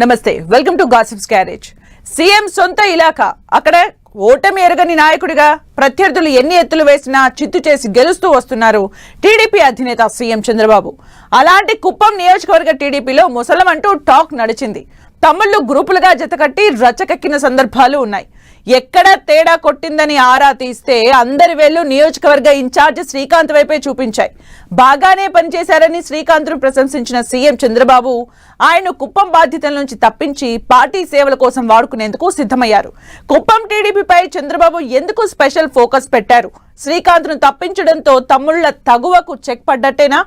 నమస్తే, welcome to gossips carriage. CM సొంత ఇలాకా అక్కడ ఓటమి ఎరగని నాయకుడిగా ప్రత్యర్థులు ఎన్ని ఎత్తులు వేసినా చిత్తు చేసి గెలుస్తూ వస్తున్నారు టీడీపీ అధినేత సీఎం చంద్రబాబు. అలాంటి కుప్పం నియోజకవర్గ టీడీపీలో ముసలం అంటూ టాక్ నడిచింది. తమ్ముళ్లు గ్రూపులుగా జతకట్టి రచ్చకెక్కిన సందర్భాలు ఉన్నాయి. ఎక్కడ తేడా కొట్టిందని ఆరా తీస్తే అందరి వేళ్లు నియోజకవర్గ ఇన్ఛార్జ్ శ్రీకాంత్ వైపే చూపించాయి. బాగానే పనిచేశారని శ్రీకాంత్ను ప్రశంసించిన సీఎం చంద్రబాబు ఆయన కుప్పం బాధ్యతల నుంచి తప్పించి పార్టీ సేవల కోసం వాడుకునేందుకు సిద్ధమయ్యారు. కుప్పం టీడీపీపై చంద్రబాబు ఎందుకు స్పెషల్ ఫోకస్ పెట్టారు? శ్రీకాంత్ను తప్పించడంతో తమ్ముళ్ల తగువకు చెక్ పడ్డట్టేనా?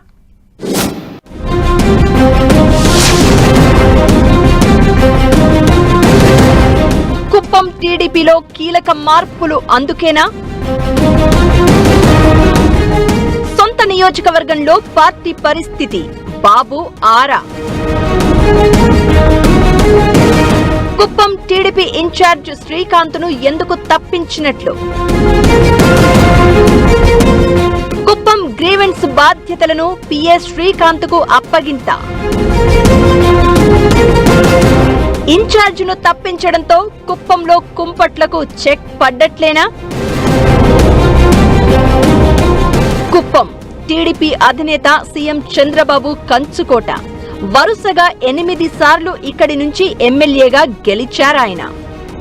కుప్పం టీడీపీలో కీలక మార్పులు అందుకేనా? సొంత నియోజకవర్గంలో పార్టీ పరిస్థితి, బాబు ఆరా. కుప్పం టీడీపీ ఇన్ఛార్జ్ శ్రీకాంత్ను ఎందుకు తప్పించినట్లు? కుప్పం గ్రీవెన్స్ బాధ్యతలను పిఎస్ శ్రీకాంత్కు అప్పగింత. ఇన్ఛార్జ్ను తప్పించడంతో కుప్పంలో కుంపట్లకు చెక్ పడ్డట్లేనా? కుప్పం టీడీపీ అధినేత సీఎం చంద్రబాబు కంచుకోట. వరుసగా 8 సార్లు ఇక్కడి నుంచి ఎమ్మెల్యేగా గెలిచారాయన.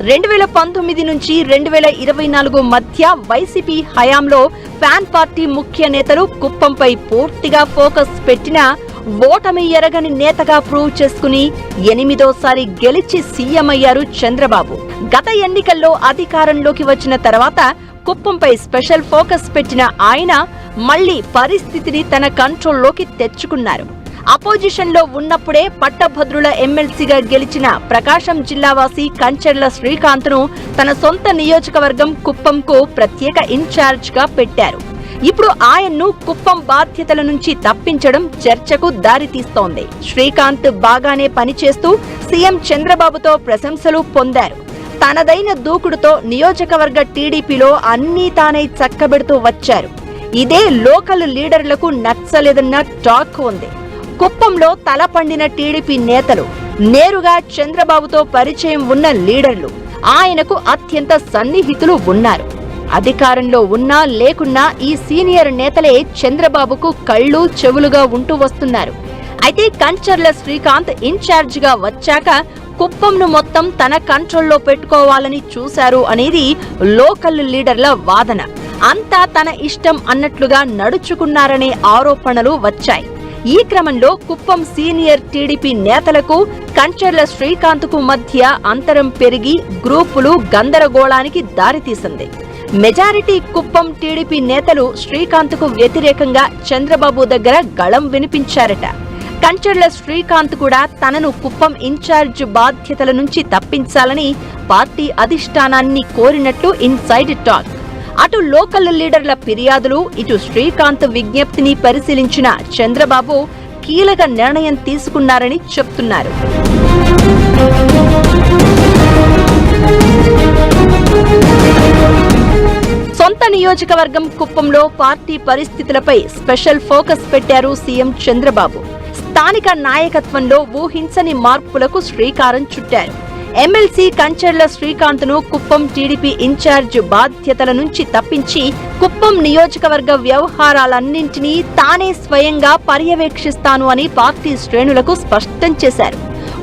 2019 నుంచి 2024 మధ్య వైసీపీ హయాంలో ఫ్యాన్ పార్టీ ముఖ్య నేతలు కుప్పంపై పూర్తిగా ఫోకస్ పెట్టినా ఓటమి ఎరగని నేతగా ప్రూవ్ చేసుకుని 8వ గెలిచి సీఎం అయ్యారు చంద్రబాబు. గత ఎన్నికల్లో అధికారంలోకి వచ్చిన తర్వాత కుప్పంపై స్పెషల్ ఫోకస్ పెట్టిన ఆయన మళ్లీ పరిస్థితిని తన కంట్రోల్లోకి తెచ్చుకున్నారు. అపోజిషన్ లో ఉన్నప్పుడే పట్టభద్రుల ఎమ్మెల్సీగా గెలిచిన ప్రకాశం జిల్లావాసి కంచెర్ల శ్రీకాంత్ను తన సొంత నియోజకవర్గం కుప్పంకు ప్రత్యేక ఇన్ఛార్జ్ గా పెట్టారు. ఇప్పుడు ఆయన్ను కుప్పం బాధ్యతల నుంచి తప్పించడం చర్చకు దారితీస్తోంది. శ్రీకాంత్ బాగానే పనిచేస్తూ సీఎం చంద్రబాబుతో ప్రశంసలు పొందారు. తనదైన దూకుడుతో నియోజకవర్గ టీడీపీలో అన్నీ తానే చక్కబెడుతూ వచ్చారు. ఇదే లోకల్ లీడర్లకు నచ్చలేదన్న టాక్ ఉంది. కుప్పంలో తలపండిన టీడీపీ నేతలు, నేరుగా చంద్రబాబుతో పరిచయం ఉన్న లీడర్లు, ఆయనకు అత్యంత సన్నిహితులు ఉన్నారు. అధికారంలో ఉన్నా లేకున్నా ఈ సీనియర్ నేతలే చంద్రబాబుకు కళ్ళు చెవులుగా ఉంటూ వస్తున్నారు. అయితే కంచర్ల శ్రీకాంత్ ఇన్ఛార్జ్ గా వచ్చాక కుప్పంను మొత్తం తన కంట్రోల్లో పెట్టుకోవాలని చూశారు అనేది లోకల్ లీడర్ల వాదన. అంతా తన ఇష్టం అన్నట్లుగా నడుచుకున్నారనే ఆరోపణలు వచ్చాయి. ఈ క్రమంలో కుప్పం సీనియర్ టీడీపీ నేతలకు కంచర్ల శ్రీకాంత్ కు మధ్య అంతరం పెరిగి గ్రూపులు గందరగోళానికి దారితీసింది. మెజారిటీ కుప్పం టీడీపీ నేతలు శ్రీకాంత్ కు వ్యతిరేకంగా చంద్రబాబు దగ్గర గళం వినిపించారట. కంచర్ల శ్రీకాంత్ కూడా తనను కుప్పం ఇన్ఛార్జ్ బాధ్యతల నుంచి తప్పించాలని పార్టీ అధిష్టానాన్ని కోరినట్లు ఇన్సైడ్ టాక్. అటు లోకల్ లీడర్ల ఫిర్యాదులు, ఇటు శ్రీకాంత్ విజ్ఞప్తిని పరిశీలించిన చంద్రబాబు కీలక నిర్ణయం తీసుకున్నారని చెప్తున్నారు. సొంత నియోజకవర్గం కుప్పంలో పార్టీ పరిస్థితులపై స్పెషల్ ఫోకస్ పెట్టారు సీఎం చంద్రబాబు. స్థానిక నాయకత్వంలో ఊహించని మార్పులకు శ్రీకారం చుట్టారు. ఎమ్మెల్సీ కంచెర్ల శ్రీకాంత్ను కుప్పం టీడీపీ ఇన్ఛార్జ్ బాధ్యతల నుంచి తప్పించి కుప్పం నియోజకవర్గ వ్యవహారాలన్నింటినీ తానే స్వయంగా పర్యవేక్షిస్తాను అని పార్టీ శ్రేణులకు స్పష్టం చేశారు.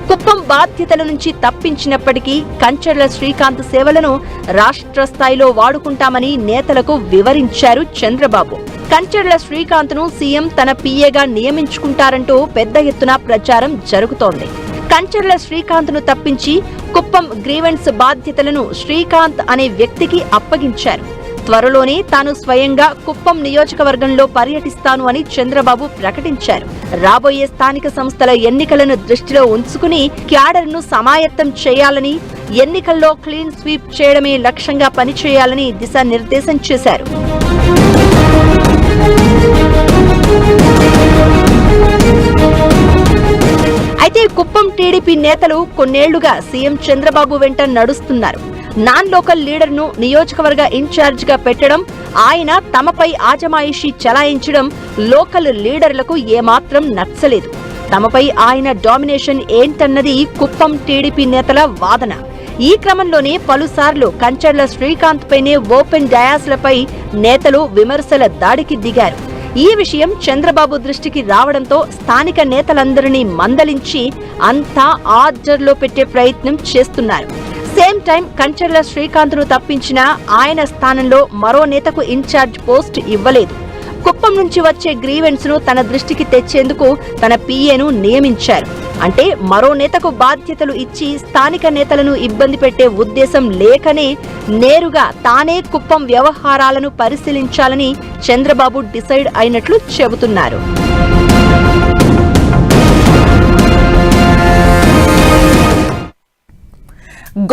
కుప్పం బాధ్యతల నుంచి తప్పించినప్పటికీ కంచెర్ల శ్రీకాంత్ సేవలను రాష్ట్ర స్థాయిలో వాడుకుంటామని నేతలకు వివరించారు చంద్రబాబు. కంచెర్ల శ్రీకాంత్ను సీఎం తన పీఏగా నియమించుకుంటారంటూ పెద్ద ఎత్తున ప్రచారం జరుగుతోంది. కంచెర్ల శ్రీకాంత్ను తప్పించి కుప్పం గ్రీవెన్స్ బాధ్యతలను శ్రీకాంత్ అనే వ్యక్తికి అప్పగించారు. త్వరలోనే తాను స్వయంగా కుప్పం నియోజకవర్గంలో పర్యటిస్తాను అని చంద్రబాబు ప్రకటించారు. రాబోయే స్థానిక సంస్థల ఎన్నికలను దృష్టిలో ఉంచుకుని క్యాడర్ను సమాయత్తం చేయాలని, ఎన్నికల్లో క్లీన్ స్వీప్ చేయడమే లక్ష్యంగా పనిచేయాలని దిశానిర్దేశం చేశారు. అయితే కుప్పం టీడీపీ నేతలు కొన్నేళ్లుగా సీఎం చంద్రబాబు వెంట నడుస్తున్నారు. నాన్ లోకల్ లీడర్ను నియోజకవర్గ ఇన్ఛార్జ్ గా పెట్టడం, ఆయన తమపై ఆజమాయిషీ చలాయించడం లోకల్ లీడర్లకు ఏమాత్రం నచ్చలేదు. తమపై ఆయన డామినేషన్ ఏంటన్నది కుప్పం టీడీపీ నేతల వాదన. ఈ క్రమంలోనే పలుసార్లు కంచర్ల శ్రీకాంత్ పైనే ఓపెన్ డయాస్లపై నేతలు విమర్శల దాడికి దిగారు. ఈ విషయం చంద్రబాబు దృష్టికి రావడంతో స్థానిక నేతలందరినీ మందలించి అంతా ఆర్డర్లో పెట్టే ప్రయత్నం చేస్తున్నారు. సేమ్ టైం కంచర్ల శ్రీకాంత్ను తప్పించినా ఆయన స్థానంలో మరో నేతకు ఇన్ఛార్జ్ పోస్ట్ ఇవ్వలేదు. కుప్పం నుంచి వచ్చే గ్రీవెన్స్ ను తన దృష్టికి తెచ్చేందుకు తన పిఏను నియమించారు. అంటే మరో నేతకు బాధ్యతలు ఇచ్చి స్థానిక నేతలను ఇబ్బంది పెట్టే ఉద్దేశం లేకనే నేరుగా తానే కుప్పం వ్యవహారాలను పరిశీలించాలని చంద్రబాబు డిసైడ్ అయినట్లు చెబుతున్నారు.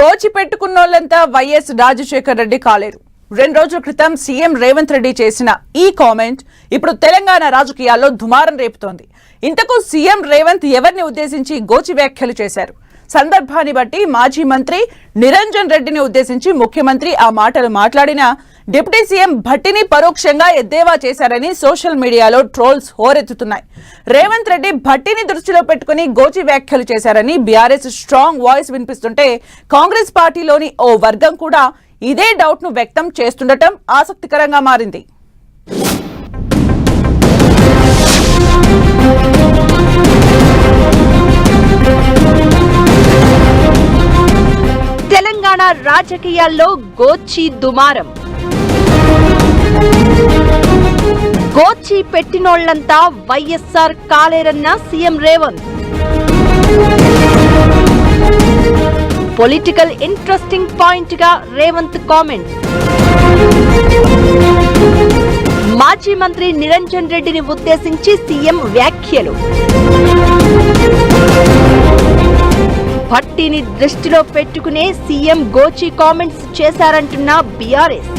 గోచి పెట్టుకున్నోళ్లంతా వైఎస్ రాజశేఖర్ రెడ్డి కాలేరు. 2 రోజుల క్రితం సీఎం రేవంత్ రెడ్డి చేసిన ఈ కామెంట్ ఇప్పుడు తెలంగాణ రాజకీయాల్లో దుమారం రేపుతోంది. ఇంతకు సీఎం రేవంత్ ఎవరిని ఉద్దేశించి గోచి వ్యాఖ్యలు చేశారు? సందర్భాన్ని బట్టి మాజీ మంత్రి నిరంజన్ రెడ్డిని ఉద్దేశించి ముఖ్యమంత్రి ఆ మాటలు మాట్లాడినా డిప్యూటీ సీఎం భట్టిని పరోక్షంగా ఎద్దేవా చేశారని సోషల్ మీడియాలో ట్రోల్స్ హోరెత్తుతున్నాయి. రేవంత్ రెడ్డి భట్టిని దృష్టిలో పెట్టుకుని గోచి వ్యాఖ్యలు చేశారని బీఆర్ఎస్ స్ట్రాంగ్ వాయిస్ వినిపిస్తుంటే కాంగ్రెస్ పార్టీలోని ఓ వర్గం కూడా ఇదే డౌట్ ను వ్యక్తం చేస్తుండటం ఆసక్తికరంగా మారింది. తెలంగాణ రాజకీయాల్లో గోచి దుమారం. గోచి పెట్టినోళ్లంతా వైఎస్ఆర్ కాలేరన్న CM Revanth. Political interesting point గా రేవంత్ కామెంట్. మాజీ మంత్రి నిరంజన్ రెడ్డిని ఉద్దేశించి సీఎం వ్యాఖ్యలు. భట్టిని దృష్టిలో పెట్టుకునే సీఎం గోచి కామెంట్స్ చేశారంటున్న బీఆర్ఎస్.